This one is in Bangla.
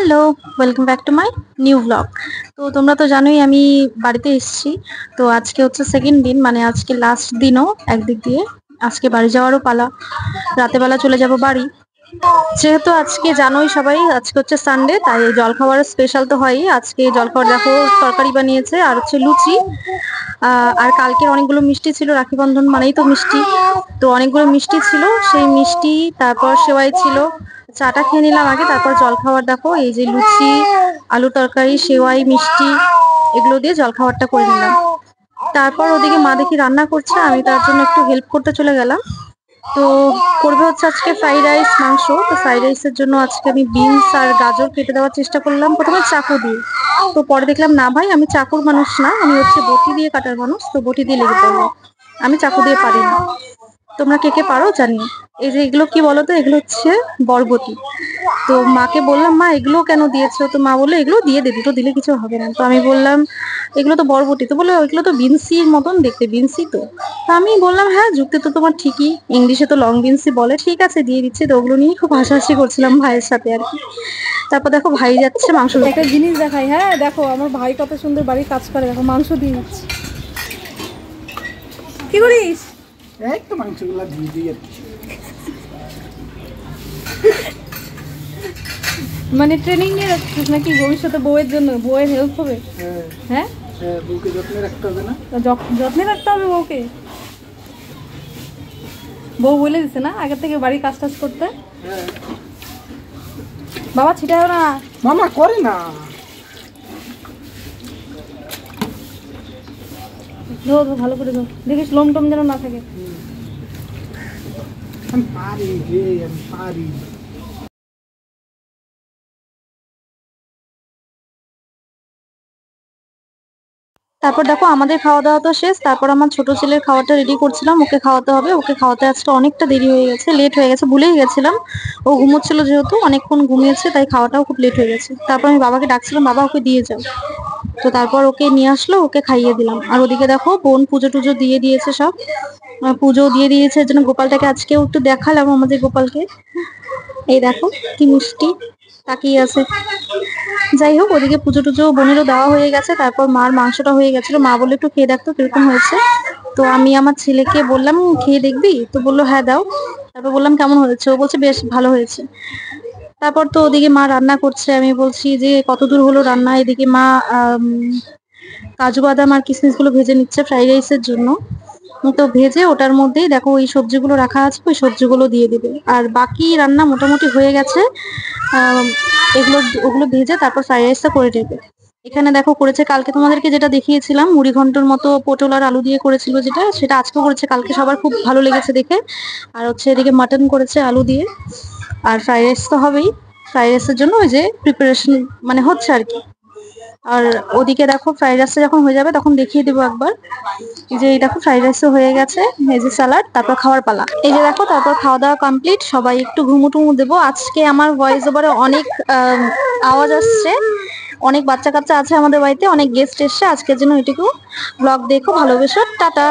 Hello, welcome back to my new blog. তো তোমরা তো জানোই আমি বাড়িতে এসেছি। তো আজকে হচ্ছে সেকেন্ড দিন, মানে আজকে লাস্ট দিনও একদিক দিয়ে। আজকে বাড়ি যাওয়ারও পালা, রাতেবেলা চলে যাব বাড়ি। যেহেতু আজকে জানোই সবাই, আজকে হচ্ছে সানডে, তাই জলখাবার স্পেশাল তো হয়ই। আজকে জলখাবার দেখো, তরকারি বানিয়েছে আর হচ্ছে লুচি। আর কালকের অনেকগুলো মিষ্টি ছিল, রাখি বন্ধন মানেই তো মিষ্টি। তো অনেকগুলো মিষ্টি ছিল, সেই মিষ্টি তারপর সেওয়াই ছিল। চাটা খেয়ে নিলাম আগে, তারপর জলখাবার দেখো এই যে লুচি, আলু তরকারি, সেওয়াই, মিষ্টি, এগুলো দিয়ে জলখাবারটা করে নিলাম। তারপর ওদিকে মা দেখি রান্না করছে, আমি তার জন্য একটু হেল্প করতে চলে গেলাম। তো করবে হচ্ছে আজকে ফ্রাইড রাইস, মাংস। তো ফ্রাইড রাইসের জন্য আজকে আমি বিনস আর গাজর কেটে দেওয়ার চেষ্টা করলাম প্রথমে চাকু দিয়ে। তো পরে দেখলাম না ভাই, আমি চাকুর মানুষ না, আমি হচ্ছে বটি দিয়ে কাটার মানুষ। তো বটি দিয়ে লেগে পড়লো, আমি চাকু দিয়ে পারি না। তোমরা কে কে পারো জানি। এই যে এগুলো কি বলো তো, এগুলো হচ্ছে বরবটি। তো মাকে বললাম, মা এগুলো কেন দিয়েছো? তো মা বললো এগুলো দিয়ে দে, দুটো দিলে কিছু হবে না। তো আমি বললাম এগুলো তো বরবটি। তো বললো এগুলো তো বিনসির মতন দেখতে, বিনসি তো। তো আমি বললাম হ্যাঁ, যুক্তি তো তোমার ঠিকই, ইংলিশে তো লং বিনসি বলে, ঠিক আছে দিয়ে দিচ্ছি। তো ওগুলো নিয়ে খুব হাসাহাসি করছিলাম ভাইয়ের সাথে আর কি। তারপর দেখো ভাই যাচ্ছে মাংস। একটা জিনিস দেখাই, হ্যাঁ দেখো আমার ভাই কত সুন্দর বাড়ির কাজ করে, দেখো মাংস দিয়ে দিচ্ছে। কি করিস? এই তো মাংসগুলো দিয়ে দিই আর কি। মানে ট্রেনিং নিয়ে রাখছিস নাকি ভবিষ্যতে বউয়ের জন্য? বউয়ের হেল্প হবে? হ্যাঁ, বউকে যত্নে রাখতে হবে না? যত্নে রাখতে হবে বউকে। বউ বলে দিছে না আগে থেকে বাড়ির কাজ টাজ করতে? বাবা ছিটাও না, মামা করে না। ধো ধো ভালো করে ধো, দেখিস লোম টোম যেন না থাকে। আমি পারি রে, আমি পারি। তারপর দেখো আমাদের খাওয়া দাওয়া তো শেষ। তারপর আমার ছোট ছেলের খাওয়াটা রেডি করছিলাম, ওকে খাওয়াতে হবে। ওকে খাওয়াতে আজকে অনেকটা দেরি হয়ে গেছে, লেট হয়ে গেছে, ভুলেই গেছিলাম। ও ঘুমোচ্ছিল যেহেতু, অনেকক্ষণ ঘুমিয়েছে, তাই খাওয়াটাও খুব লেট হয়ে গেছে। তারপর আমি বাবাকে ডাকছিলাম, বাবা ওকে দিয়ে যাও। তো তারপর ওকে নিয়ে আসলো, ওকে খাইয়ে দিলাম। আর ওদিকে দেখো বোন পুজো টুজো দিয়ে দিয়েছে সব, পুজো দিয়ে দিয়েছে। এর জন্য গোপালটাকে আজকেও একটু দেখালাম, আমাদের গোপালকে। এই দেখো কি মিষ্টি তাকিয়ে আছে। যাই হোক, ওদিকে পুজো টুজো বোনেরও দেওয়া হয়ে গেছে। তারপর মার মাংসটা হয়ে গেছিল, মা বললো একটু খেয়ে দেখতো কিরকম হয়েছে। তো আমি আমার ছেলেকে বললাম খেয়ে দেখবি? তো বললো হ্যাঁ দাও। তারপর বললাম কেমন হয়েছে? ও বলছে বেশ ভালো হয়েছে। তারপর তো ওদিকে মা রান্না করছে, আমি বলছি যে কত দূর হলো রান্না। এদিকে মা কাজু বাদাম আর কিশমিশ গুলো ভেজে নিচ্ছে ফ্রাইড রাইসের জন্য। তো ভেজে ওটার মধ্যেই দেখো ওই সবজিগুলো রাখা আছে, ওই সবজিগুলো দিয়ে দিবে। আর বাকি রান্না মোটামুটি হয়ে গেছে। আহ এগুলো ওগুলো ভেজে তারপর ফ্রাইড রাইসটা করে নেবে। এখানে দেখো করেছে কালকে তোমাদেরকে যেটা দেখিয়েছিলাম, মুড়ি ঘন্টর মতো পটল আর আলু দিয়ে করেছিল যেটা, সেটা আজকে করেছে। কালকে সবার খুব ভালো লেগেছে দেখে। আর হচ্ছে এদিকে মাটন করেছে আলু দিয়ে। আর ফ্রাইড রাইস তো হবেই, ফ্রাইড রাইসের জন্য ওই যে প্রিপারেশন মানে হচ্ছে আর কি। আর ওদিকে দেখো ফ্রাইড রাইসটা যখন হয়ে যাবে তখন দেখিয়ে দেবো একবার। এই যে এই দেখো ফ্রাইড রাইসও হয়ে গেছে, এই যে স্যালাড, তারপর খাওয়ার পালা। এই যে দেখো তারপর খাওয়া দাওয়া কমপ্লিট, সবাই একটু ঘুমু টুমু দেবো। আজকে আমার ভয়েস ওভারে অনেক আওয়াজ আসছে, অনেক বাচ্চা কাচ্চা আছে আমাদের বাড়িতে, অনেক গেস্ট এসছে। আজকের জন্য এটুকু। ব্লগ দেখো, ভালোবেসো, টাটা।